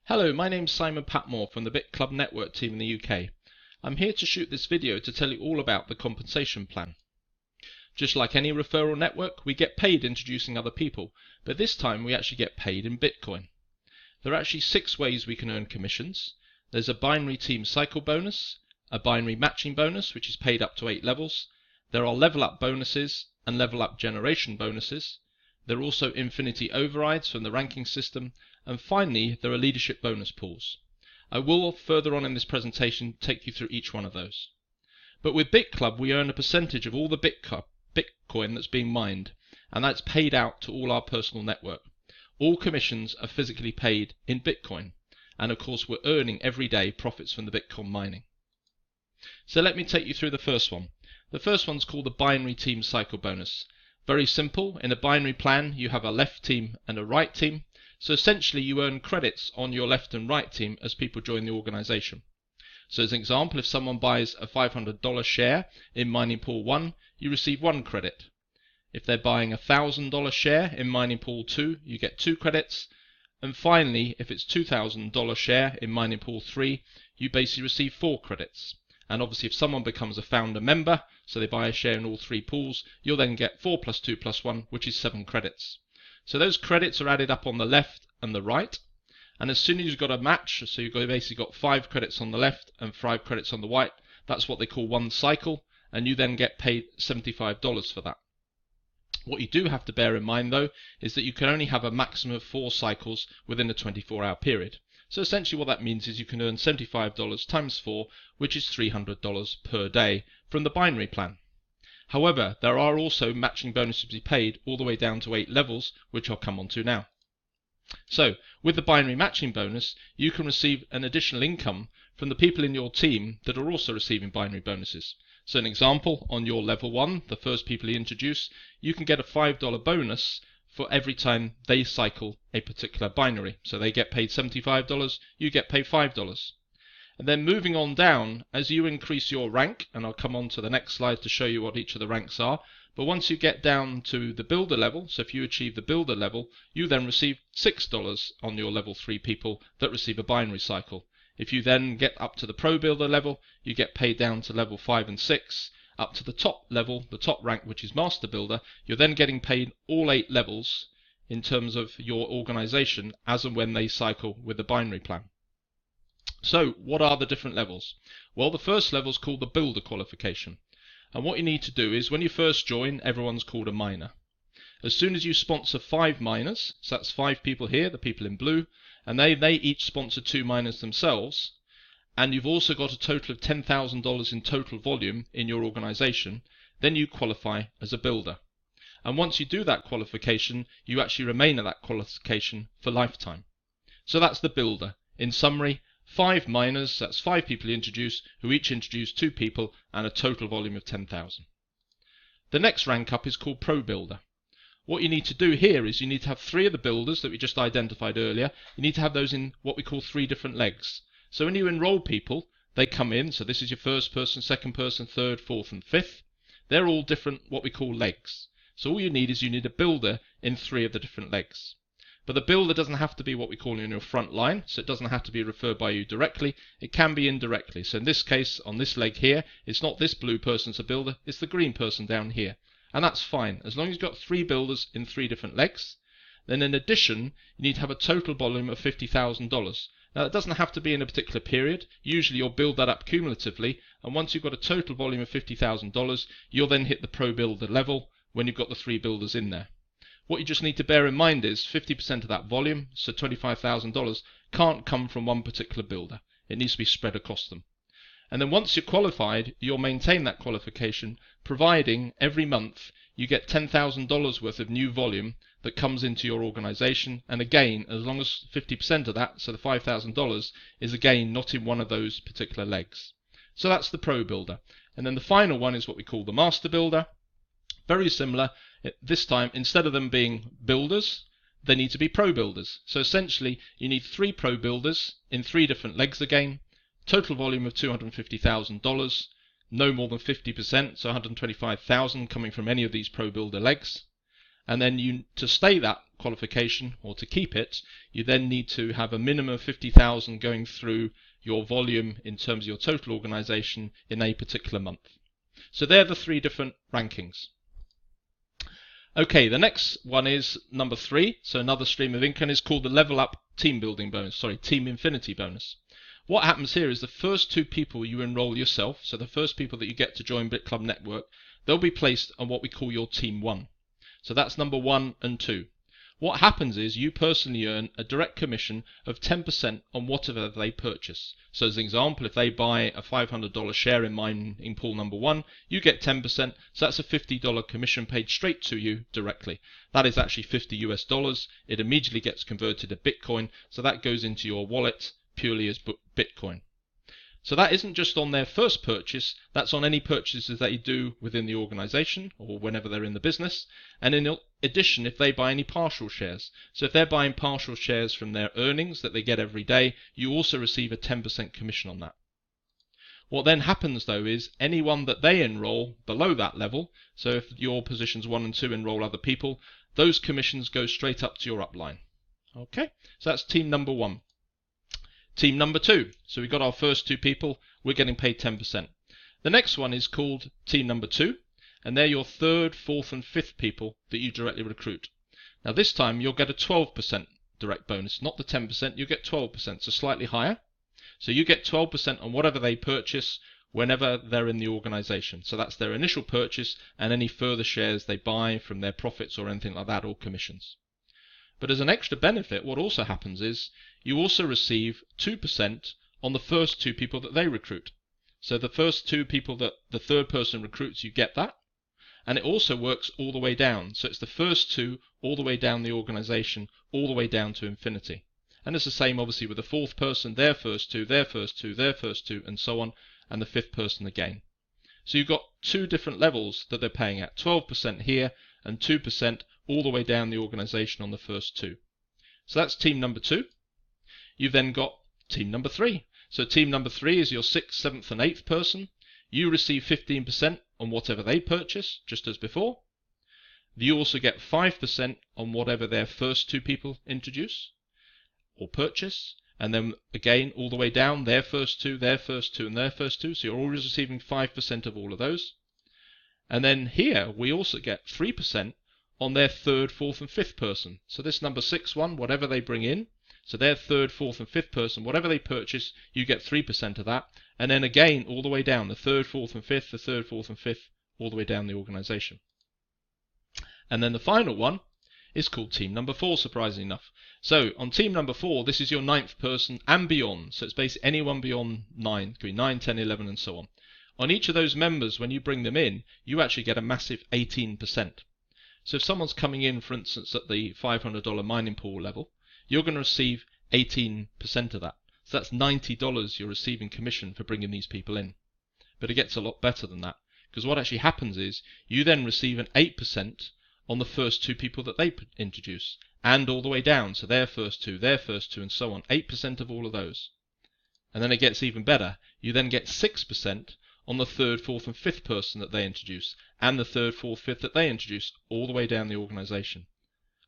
Hello, my name's Simon Patmore from the BitClub Network team in the UK. I'm here to shoot this video to tell you all about the compensation plan. Just like any referral network, we get paid introducing other people, but this time we actually get paid in Bitcoin. There are actually 6 ways we can earn commissions. There's a binary team cycle bonus, a binary matching bonus which is paid up to 8 levels. There are level up bonuses and level up generation bonuses. There are also infinity overrides from the ranking system, and finally there are leadership bonus pools. I will further on in this presentation take you through each one of those. But with BitClub we earn a percentage of all the Bitcoin that's being mined, and that's paid out to all our personal network. All commissions are physically paid in Bitcoin, and of course we're earning every day profits from the Bitcoin mining. So let me take you through the first one. The first one's called the binary team cycle bonus. Very simple. In a binary plan you have a left team and a right team, so essentially you earn credits on your left and right team as people join the organization. So as an example, if someone buys a $500 share in mining pool 1, you receive 1 credit. If they're buying a $1,000 share in mining pool 2, you get 2 credits. And finally, if it's $2,000 share in mining pool 3, you basically receive 4 credits. And obviously if someone becomes a founder member, so they buy a share in all 3 pools, you'll then get 4 plus 2 plus 1, which is 7 credits. So those credits are added up on the left and the right, and as soon as you've got a match, so you've basically got 5 credits on the left and 5 credits on the right, that's what they call one cycle, and you then get paid $75 for that. What you do have to bear in mind though is that you can only have a maximum of 4 cycles within a 24-hour period. So essentially what that means is you can earn $75 times 4, which is $300 per day from the binary plan. However, there are also matching bonuses to be paid all the way down to 8 levels, which I'll come on to now. So, with the binary matching bonus, you can receive an additional income from the people in your team that are also receiving binary bonuses. So an example, on your level 1, the first people you introduce, you can get a $5 bonus for every time they cycle a particular binary. So they get paid $75, you get paid $5. And then moving on down, as you increase your rank, and I'll come on to the next slide to show you what each of the ranks are, but once you get down to the builder level, so if you achieve the builder level, you then receive $6 on your level 3 people that receive a binary cycle. If you then get up to the pro builder level, you get paid down to level 5 and 6, up to the top level, the top rank, which is master builder. You're then getting paid all 8 levels in terms of your organization as and when they cycle with the binary plan. So what are the different levels? Well, the first level is called the builder qualification, and what you need to do is when you first join, everyone's called a miner. As soon as you sponsor 5 miners, so that's 5 people here, the people in blue, and they each sponsor 2 miners themselves, and you've also got a total of $10,000 in total volume in your organization, then you qualify as a builder. And once you do that qualification, you actually remain at that qualification for lifetime. So that's the builder. In summary, 5 miners, that's 5 people you introduce, who each introduce 2 people and a total volume of 10,000. The next rank up is called Pro Builder. What you need to do here is you need to have 3 of the builders that we just identified earlier. You need to have those in what we call 3 different legs. So when you enroll people, they come in, so this is your first person, second person, third, fourth and fifth. They're all different what we call legs. So all you need is you need a builder in 3 of the different legs. But the builder doesn't have to be what we call in your front line, so it doesn't have to be referred by you directly, it can be indirectly. So in this case, on this leg here, it's not this blue person's a builder, it's the green person down here. And that's fine, as long as you've got 3 builders in 3 different legs. Then in addition, you need to have a total volume of $50,000. Now that doesn't have to be in a particular period, usually you'll build that up cumulatively, and once you've got a total volume of $50,000, you'll then hit the pro builder level when you've got the 3 builders in there. What you just need to bear in mind is 50% of that volume, so $25,000, can't come from one particular builder. It needs to be spread across them. And then once you're qualified, you'll maintain that qualification, providing every month you get $10,000 worth of new volume that comes into your organization. And again, as long as 50% of that, so the $5,000, is again not in one of those particular legs. So that's the Pro Builder. And then the final one is what we call the Master Builder. Very similar. This time, instead of them being builders, they need to be pro builders. So essentially, you need 3 pro builders in 3 different legs again, total volume of $250,000, no more than 50%, so $125,000 coming from any of these pro builder legs. And then to stay that qualification, or to keep it, you then need to have a minimum of 50,000 going through your volume in terms of your total organization in a particular month. So they're the three different rankings. Okay, the next one is number 3. So another stream of income is called the level up team building bonus, team infinity bonus. What happens here is the first 2 people you enroll yourself, so the first people that you get to join BitClub Network, they'll be placed on what we call your team 1. So that's number 1 and 2. What happens is you personally earn a direct commission of 10% on whatever they purchase. So as an example, if they buy a $500 share in mining pool number 1, you get 10%, so that's a $50 commission paid straight to you directly. That is actually $50 US. It immediately gets converted to Bitcoin, so that goes into your wallet purely as Bitcoin. So that isn't just on their first purchase, that's on any purchases that you do within the organization or whenever they're in the business. And in addition, if they buy any partial shares. So if they're buying partial shares from their earnings that they get every day, you also receive a 10% commission on that. What then happens though is anyone that they enroll below that level, so if your positions 1 and 2 enroll other people, those commissions go straight up to your upline. Okay, so that's team number 1. Team number 2. So we've got our first 2 people, we're getting paid 10%. The next one is called team number 2, and they're your 3rd, 4th and 5th people that you directly recruit. Now this time you'll get a 12% direct bonus, not the 10%, you get 12%, so slightly higher. So you get 12% on whatever they purchase whenever they're in the organization. So that's their initial purchase and any further shares they buy from their profits or anything like that, or commissions. But as an extra benefit, what also happens is you also receive 2% on the first 2 people that they recruit. So the first 2 people that the 3rd person recruits, you get that. And it also works all the way down. So it's the first 2 all the way down the organization, all the way down to infinity. And it's the same obviously with the 4th person, their first 2, their first 2, their first 2, and so on, and the 5th person again. So you've got 2 different levels that they're paying at, 12% here and 2% all the way down the organization on the first 2. So that's team number 2. You've then got team number 3. So team number 3 is your 6th, 7th and 8th person. You receive 15% on whatever they purchase, just as before. You also get 5% on whatever their first 2 people introduce or purchase. And then again, all the way down, their first 2, their first 2 and their first 2. So you're always receiving 5% of all of those. And then here we also get 3% on their 3rd, 4th and 5th person. So this number 6 one, whatever they bring in, so their 3rd, 4th and 5th person, whatever they purchase, you get 3% of that. And then again, all the way down, the 3rd, 4th and 5th, the 3rd, 4th and 5th, all the way down the organization. And then the final one is called team number 4, surprisingly enough. So on team number 4, this is your 9th person and beyond. So it's basically anyone beyond 9, it could be 9, 10, 11 and so on. On each of those members, when you bring them in, you actually get a massive 18%. So if someone's coming in, for instance, at the $500 mining pool level, you're going to receive 18% of that. So that's $90 you're receiving commission for bringing these people in. But it gets a lot better than that, because what actually happens is you then receive an 8% on the first 2 people that they introduce, and all the way down, so their first 2, and so on, 8% of all of those. And then it gets even better. You then get 6% on the 3rd, 4th and 5th person that they introduce, and the 3rd, 4th, 5th that they introduce, all the way down the organization.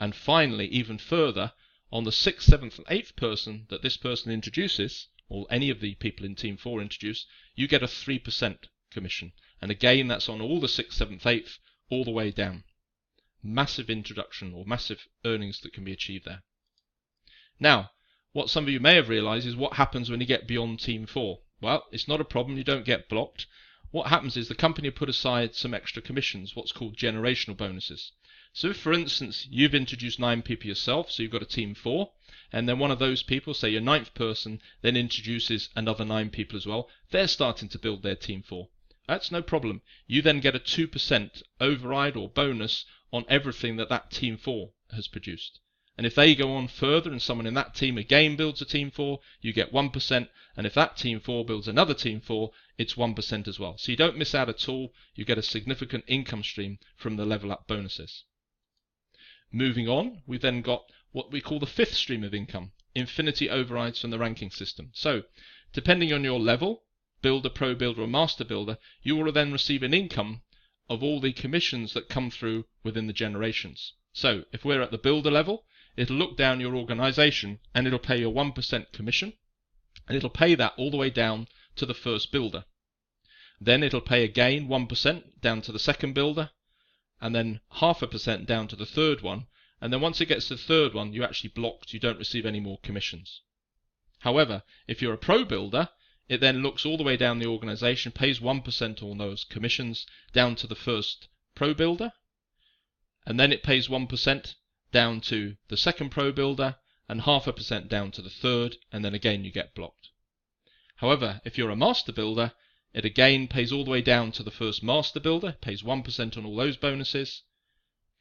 And finally, even further, on the 6th, 7th and 8th person that this person introduces, or any of the people in team 4 introduce, you get a 3% commission. And again, that's on all the 6th, 7th, 8th, all the way down. Massive introduction, or massive earnings that can be achieved there. Now, what some of you may have realized is what happens when you get beyond team 4. Well, it's not a problem, you don't get blocked. What happens is the company put aside some extra commissions, what's called generational bonuses. So if, for instance, you've introduced 9 people yourself, so you've got a team 4, and then one of those people, say your 9th person, then introduces another 9 people as well, they're starting to build their team 4. That's no problem. You then get a 2% override or bonus on everything that that team 4 has produced. And if they go on further and someone in that team again builds a team 4, you get 1%. And if that team 4 builds another team 4, it's 1% as well. So you don't miss out at all. You get a significant income stream from the level up bonuses. Moving on, we've then got what we call the 5th stream of income, infinity overrides from the ranking system. So depending on your level, builder, pro builder or master builder, you will then receive an income of all the commissions that come through within the generations. So if we're at the builder level, it'll look down your organization and it'll pay you a 1% commission, and it'll pay that all the way down to the first builder. Then it'll pay again 1% down to the second builder, and then 0.5% down to the third one, and then once it gets to the third one, you're actually blocked, you don't receive any more commissions. However, if you're a pro builder, it then looks all the way down the organization, pays 1% on those commissions down to the first pro builder, and then it pays 1% down to the second pro builder, and 0.5% down to the third, and then again you get blocked. However, if you're a master builder, it again pays all the way down to the first master builder, pays 1% on all those bonuses.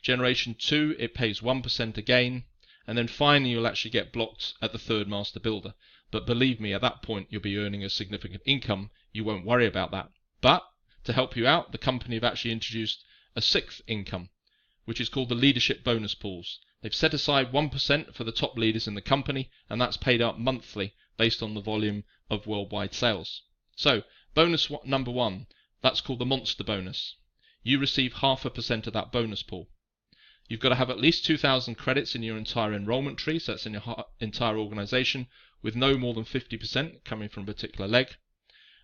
Generation 2, it pays 1% again, and then finally you'll actually get blocked at the third master builder. But believe me, at that point you'll be earning a significant income, you won't worry about that. But to help you out, the company have actually introduced a 6th income, which is called the leadership bonus pools. They've set aside 1% for the top leaders in the company, and that's paid out monthly based on the volume of worldwide sales. So bonus number 1, that's called the monster bonus. You receive 0.5% of that bonus pool. You've got to have at least 2,000 credits in your entire enrollment tree, so that's in your entire organization, with no more than 50% coming from a particular leg.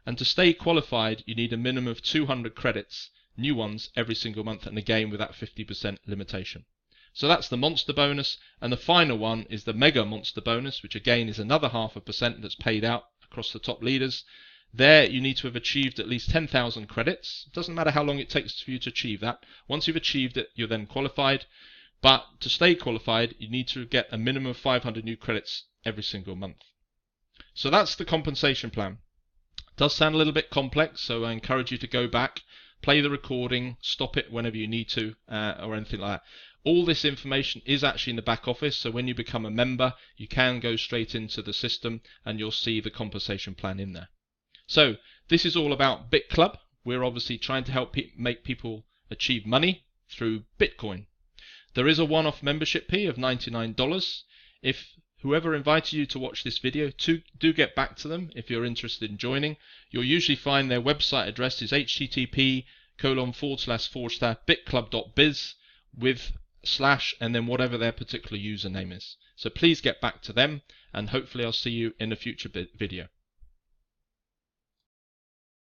And to stay qualified, you need a minimum of 200 credits, new ones, every single month, and again with that 50% limitation. So that's the monster bonus, and the final one is the mega monster bonus, which again is another 0.5% that's paid out across the top leaders. There you need to have achieved at least 10,000 credits. It doesn't matter how long it takes for you to achieve that. Once you've achieved it, you're then qualified. But to stay qualified, you need to get a minimum of 500 new credits every single month. So that's the compensation plan. It does sound a little bit complex, so I encourage you to go back, play the recording, stop it whenever you need to, or anything like that. All this information is actually in the back office, so when you become a member, you can go straight into the system and you'll see the compensation plan in there. So this is all about BitClub. We're obviously trying to help make people achieve money through Bitcoin. There is a one-off membership fee of $99. If whoever invited you to watch this video, do get back to them if you're interested in joining. You'll usually find their website address is http://bitclub.biz with / and then whatever their particular username is. So please get back to them, and hopefully I'll see you in a future video.